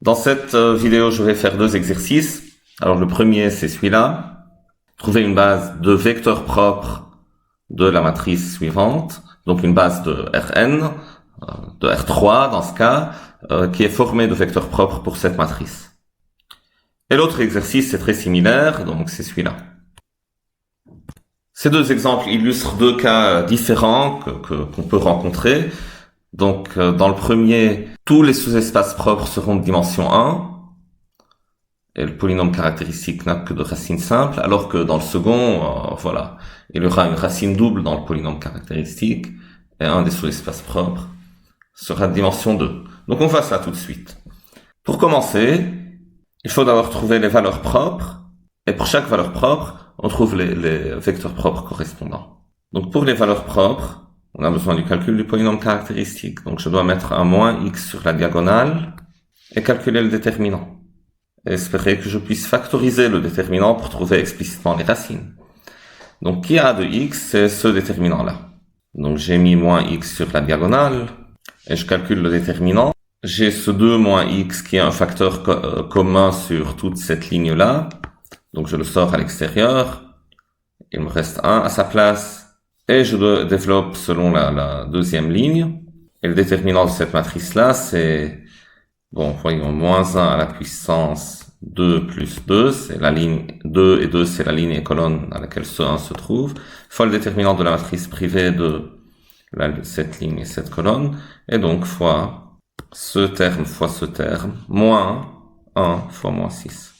Dans cette vidéo, je vais faire deux exercices. Alors le premier, c'est celui-là. Trouver une base de vecteurs propres de la matrice suivante. Donc une base de Rn, de R3 dans ce cas, qui est formée de vecteurs propres pour cette matrice. Et l'autre exercice, c'est très similaire, donc c'est celui-là. Ces deux exemples illustrent deux cas différents qu'on peut rencontrer. Donc, dans le premier, tous les sous-espaces propres seront de dimension 1, et le polynôme caractéristique n'a que de racines simples, alors que dans le second, voilà, il y aura une racine double dans le polynôme caractéristique, et un des sous-espaces propres sera de dimension 2. Donc, on va ça tout de suite. Pour commencer, il faut d'abord trouver les valeurs propres, et pour chaque valeur propre, on trouve les vecteurs propres correspondants. Donc, pour les valeurs propres, on a besoin du calcul du polynôme caractéristique. Donc, je dois mettre un moins x sur la diagonale et calculer le déterminant. Et espérer que je puisse factoriser le déterminant pour trouver explicitement les racines. Donc, qui a de x, c'est ce déterminant-là. Donc, j'ai mis moins x sur la diagonale et je calcule le déterminant. J'ai ce 2 moins x qui est un facteur commun sur toute cette ligne-là. Donc, je le sors à l'extérieur. Il me reste 1 à sa place. Et je développe selon la deuxième ligne. Et le déterminant de cette matrice-là, c'est, bon, voyons, moins 1 à la puissance 2 plus 2, c'est la ligne 2 et 2, c'est la ligne et colonne à laquelle ce 1 se trouve, fois le déterminant de la matrice privée de cette ligne et cette colonne, et donc fois ce terme, moins 1 fois moins 6.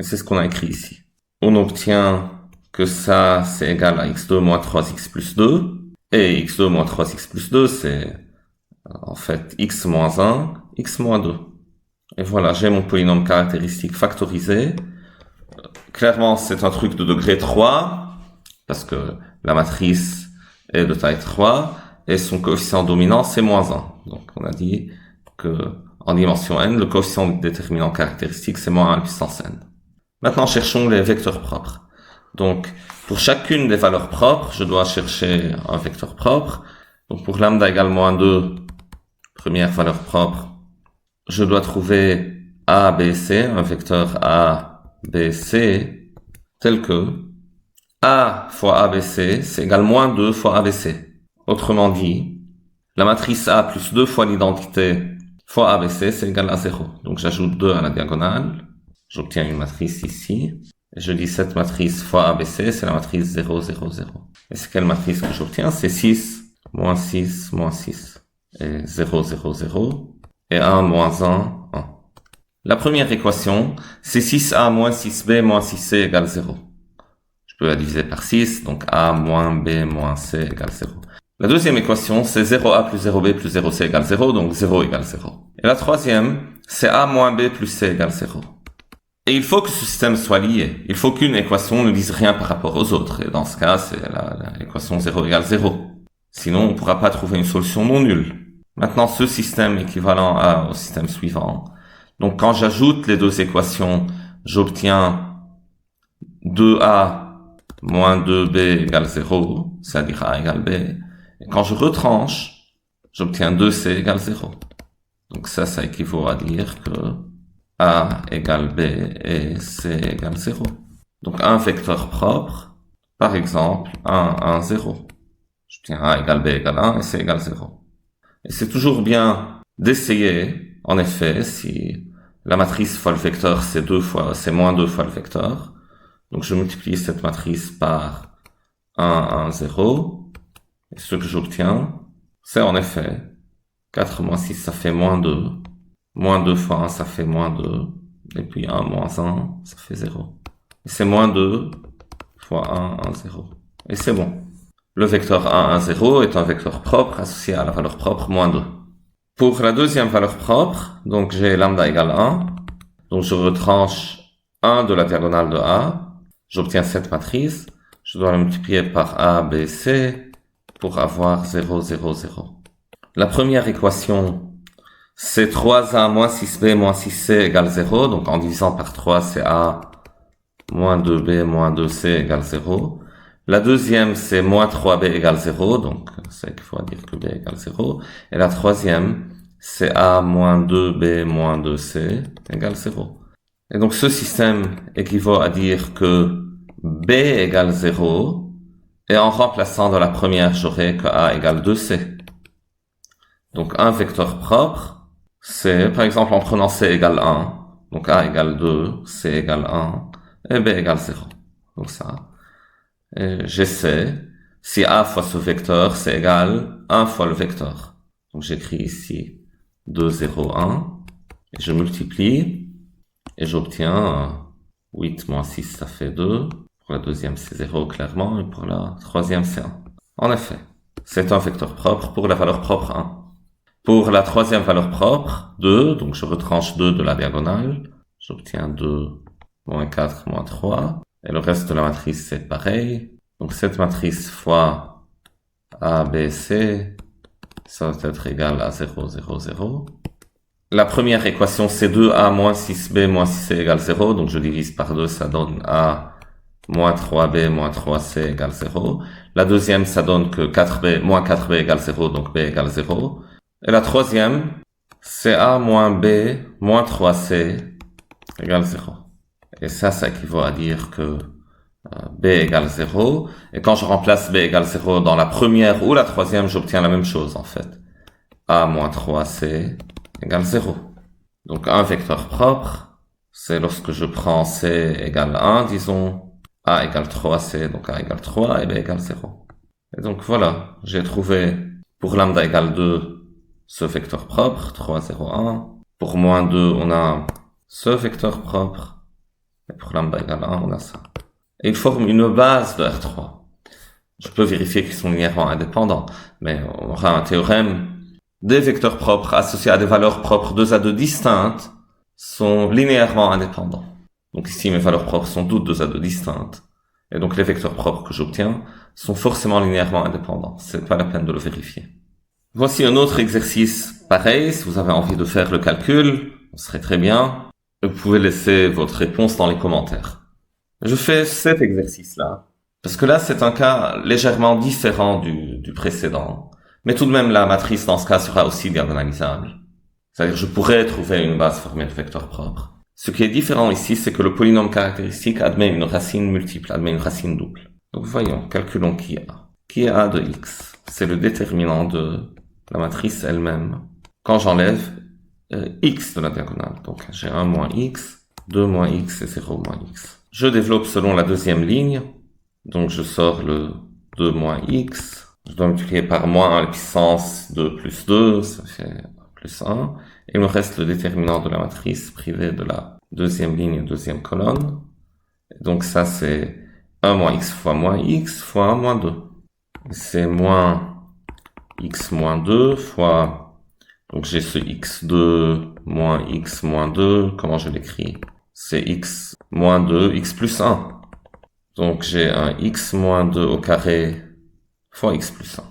Et c'est ce qu'on a écrit ici. On obtient que ça, c'est égal à x2 moins 3x plus 2. Et x2 moins 3x plus 2, c'est en fait x moins 1, x moins 2. Et voilà, j'ai mon polynôme caractéristique factorisé. Clairement, c'est un truc de degré 3, parce que la matrice est de taille 3, et son coefficient dominant, c'est moins 1. Donc, on a dit que en dimension n, le coefficient déterminant caractéristique, c'est moins 1 puissance n. Maintenant, cherchons les vecteurs propres. Donc, pour chacune des valeurs propres, je dois chercher un vecteur propre. Donc, pour lambda égale moins 2, première valeur propre, je dois trouver A, B, C, un vecteur A, B, C, tel que A fois A, B, C, c'est égal moins 2 fois A, B, C. Autrement dit, la matrice A plus 2 fois l'identité fois A, B, C, c'est égal à 0. Donc, j'ajoute 2 à la diagonale. J'obtiens une matrice ici. Et je dis cette matrice fois ABC, c'est la matrice 0, 0, 0. Et c'est quelle matrice que j'obtiens? C'est 6, moins 6, moins 6. Et 0, 0, 0. Et 1, moins 1, 1. La première équation, c'est 6A moins 6B moins 6C égale 0. Je peux la diviser par 6, donc A moins B moins C égale 0. La deuxième équation, c'est 0A plus 0B plus 0C égale 0, donc 0 égale 0. Et la troisième, c'est A moins B plus C égale 0. Et il faut que ce système soit lié. Il faut qu'une équation ne dise rien par rapport aux autres. Et dans ce cas, c'est l'équation 0 égale 0. Sinon, on ne pourra pas trouver une solution non nulle. Maintenant, ce système équivalent au système suivant. Donc, quand j'ajoute les deux équations, j'obtiens 2A moins 2B égale 0, c'est-à-dire A égale B. Et quand je retranche, j'obtiens 2C égale 0. Donc ça équivaut à dire que A égale B et C égale 0. Donc un vecteur propre, par exemple, 1, 1, 0. Je tiens A égale B égale 1 et C égale 0. Et c'est toujours bien d'essayer, en effet, si la matrice fois le vecteur, c'est moins 2 fois le vecteur. Donc je multiplie cette matrice par 1, 1, 0. Et ce que j'obtiens, c'est en effet 4 moins 6, ça fait moins 2. Moins 2 fois 1, ça fait moins 2. Et puis 1 moins 1, ça fait 0. Et c'est moins 2 fois 1, 1, 0. Et c'est bon. Le vecteur 1, 1, 0 est un vecteur propre associé à la valeur propre moins 2. Pour la deuxième valeur propre, donc j'ai lambda égale 1. Donc je retranche 1 de la diagonale de A. J'obtiens cette matrice. Je dois la multiplier par A, B, C pour avoir 0, 0, 0. La première équation, c'est 3A moins 6B moins 6C égale 0. Donc en divisant par 3, c'est A moins 2B moins 2C égale 0. La deuxième, c'est moins 3B égale 0. Donc ça il faut dire que B égale 0. Et la troisième, c'est A moins 2B moins 2C égale 0. Et donc ce système équivaut à dire que B égale 0, et en remplaçant dans la première, j'aurai que A égale 2C. Donc un vecteur propre, c'est par exemple en prenant C égale 1, donc A égale 2, C égale 1, et B égale 0. Donc ça. Et j'essaie, si A fois ce vecteur, c'est égal 1 fois le vecteur. Donc j'écris ici 2, 0, 1, et je multiplie, et j'obtiens 8 moins 6, ça fait 2. Pour la deuxième, c'est 0 clairement, et pour la troisième, c'est 1. En effet, c'est un vecteur propre pour la valeur propre 1. Pour la troisième valeur propre, 2, donc je retranche 2 de la diagonale, j'obtiens 2, moins 4, moins 3, et le reste de la matrice, c'est pareil. Donc cette matrice fois A, B, C, ça va être égal à 0, 0, 0. La première équation, c'est 2A moins 6B moins 6C égale 0, donc je divise par 2, ça donne A moins 3B moins 3C égale 0. La deuxième, ça donne que 4B moins 4B égale 0, donc B égale 0. Et la troisième, c'est A moins B moins 3C égale 0. Et ça équivaut à dire que B égale 0. Et quand je remplace B égale 0 dans la première ou la troisième, j'obtiens la même chose en fait. A moins 3C égale 0. Donc un vecteur propre, c'est lorsque je prends C égale 1, disons, A égale 3C, donc A égale 3 et B égale 0. Et donc voilà, j'ai trouvé pour lambda égale 2 ce vecteur propre, 3, 0, 1. Pour moins 2, on a ce vecteur propre. Et pour lambda égale 1, on a ça. Et ils forment une base de R3. Je peux vérifier qu'ils sont linéairement indépendants, mais on aura un théorème. Des vecteurs propres associés à des valeurs propres 2 à 2 distinctes sont linéairement indépendants. Donc ici, mes valeurs propres sont toutes 2 à 2 distinctes. Et donc les vecteurs propres que j'obtiens sont forcément linéairement indépendants. C'est pas la peine de le vérifier. Voici un autre exercice pareil. Si vous avez envie de faire le calcul, ce serait très bien. Vous pouvez laisser votre réponse dans les commentaires. Je fais cet exercice-là, parce que là, c'est un cas légèrement différent du précédent. Mais tout de même, la matrice, dans ce cas, sera aussi diagonalisable. C'est-à-dire, je pourrais trouver une base formée de vecteurs propres. Ce qui est différent ici, c'est que le polynôme caractéristique admet une racine multiple, admet une racine double. Donc, voyons, calculons qui est A. Qui est A de X? C'est le déterminant de la matrice elle-même. Quand j'enlève X de la diagonale. Donc, j'ai 1 moins X, 2 moins X et 0 moins X. Je développe selon la deuxième ligne. Donc, je sors le 2 moins X. Je dois multiplier par moins 1 à la puissance 2 plus 2, ça fait plus 1. Et il me reste le déterminant de la matrice privée de la deuxième ligne, deuxième colonne. Et donc ça, c'est 1 moins X fois moins X fois 1 moins 2. C'est moins X moins 2 fois... Donc j'ai ce X2 moins X moins 2. Comment je l'écris? C'est X moins 2, X plus 1. Donc j'ai un X moins 2 au carré fois X plus 1.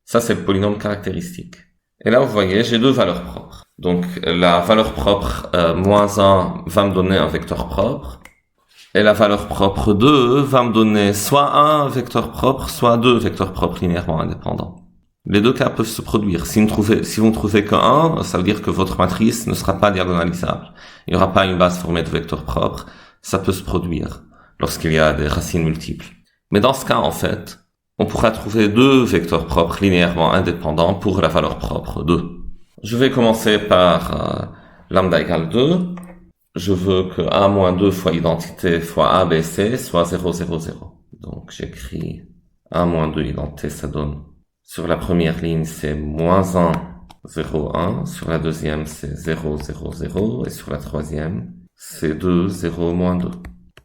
Ça, c'est le polynôme caractéristique. Et là, vous voyez, j'ai deux valeurs propres. Donc, la valeur propre moins 1 va me donner un vecteur propre. Et la valeur propre 2 va me donner soit un vecteur propre, soit deux vecteurs propres linéairement indépendants. Les deux cas peuvent se produire. Si vous ne trouvez qu'un, ça veut dire que votre matrice ne sera pas diagonalisable. Il n'y aura pas une base formée de vecteurs propres. Ça peut se produire lorsqu'il y a des racines multiples. Mais dans ce cas, en fait, on pourra trouver deux vecteurs propres linéairement indépendants pour la valeur propre 2. Je vais commencer par lambda égale 2. Je veux que A moins 2 fois identité fois A, B, C soit 0, 0, 0. Donc j'écris A moins 2 identité, ça donne... Sur la première ligne, c'est moins 1, 0, 1. Sur la deuxième, c'est 0, 0, 0. Et sur la troisième, c'est 2, 0, moins 2.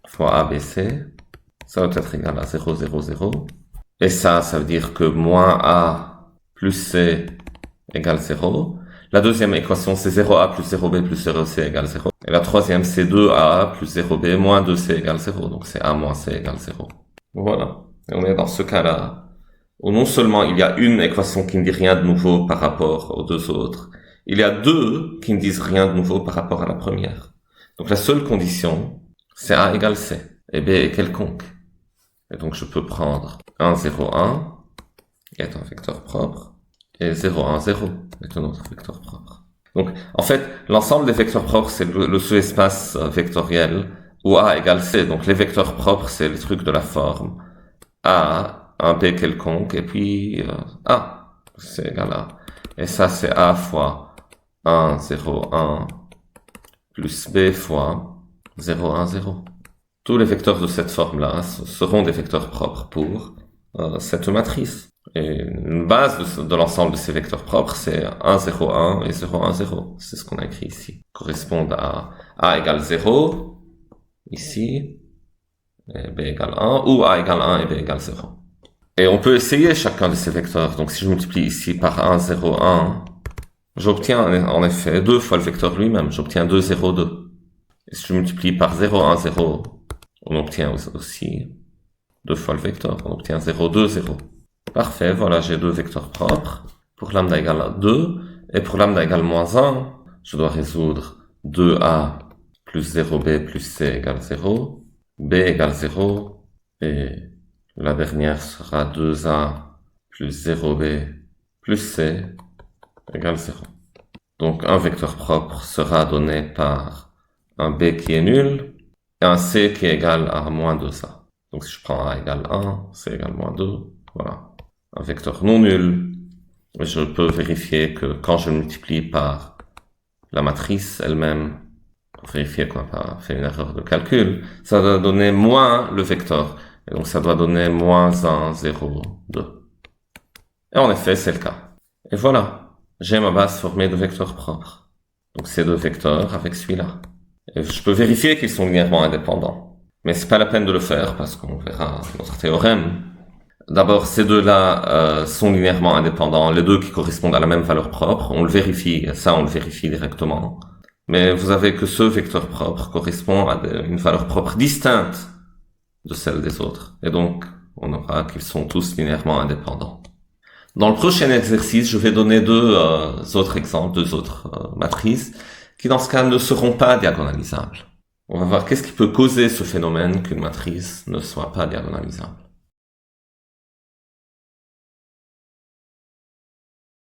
Fois A, B, C. Ça va être égal à 0, 0, 0. Et ça veut dire que moins A plus C égale 0. La deuxième équation, c'est 0A plus 0B plus 0C égale 0. Et la troisième, c'est 2A plus 0B moins 2C égale 0. Donc c'est A moins C égale 0. Voilà. Et on est dans ce cas-là, où non seulement il y a une équation qui ne dit rien de nouveau par rapport aux deux autres, il y a deux qui ne disent rien de nouveau par rapport à la première. Donc la seule condition, c'est A égale C. Et B est quelconque. Et donc je peux prendre 1, 0, 1, qui est un vecteur propre. et 0, 1, 0 est un autre vecteur propre. Donc, en fait, l'ensemble des vecteurs propres, c'est le sous-espace vectoriel où A égale C. Donc, les vecteurs propres, c'est le truc de la forme A, un B quelconque, et puis A, c'est égal à. Et ça, c'est A fois 1, 0, 1, plus B fois 0, 1, 0. Tous les vecteurs de cette forme-là seront des vecteurs propres pour cette matrice. Et une base de l'ensemble de ces vecteurs propres, c'est 1, 0, 1 et 0, 1, 0. C'est ce qu'on a écrit ici. Correspondent à A égale 0, ici, et B égale 1, ou A égale 1 et B égale 0. Et on peut essayer chacun de ces vecteurs. Donc si je multiplie ici par 1, 0, 1, j'obtiens en effet 2 fois le vecteur lui-même. J'obtiens 2, 0, 2. Et si je multiplie par 0, 1, 0, on obtient aussi 2 fois le vecteur. On obtient 0, 2, 0. Parfait, voilà, j'ai deux vecteurs propres. Pour lambda égale 2, et pour lambda égale moins 1, je dois résoudre 2a plus 0b plus c égale 0, b égale 0, et la dernière sera 2a plus 0b plus c égale 0. Donc un vecteur propre sera donné par un b qui est nul, et un c qui est égal à moins 2a. Donc si je prends a égale 1, c égale moins 2, voilà. Un vecteur non nul, je peux vérifier que quand je multiplie par la matrice elle-même, pour vérifier qu'on n'a pas fait une erreur de calcul, ça doit donner moins le vecteur. Et donc ça doit donner moins 1, 0, 2. Et en effet, c'est le cas. Et voilà, j'ai ma base formée de vecteurs propres. Donc ces deux vecteurs avec celui-là. Et je peux vérifier qu'ils sont linéairement indépendants. Mais c'est pas la peine de le faire parce qu'on verra notre théorème. D'abord, ces deux-là sont linéairement indépendants, les deux qui correspondent à la même valeur propre. On le vérifie, ça on le vérifie directement. Mais vous avez que ce vecteur propre correspond à une valeur propre distincte de celle des autres. Et donc, on aura qu'ils sont tous linéairement indépendants. Dans le prochain exercice, je vais donner deux autres exemples, deux autres matrices, qui dans ce cas ne seront pas diagonalisables. On va voir qu'est-ce qui peut causer ce phénomène qu'une matrice ne soit pas diagonalisable.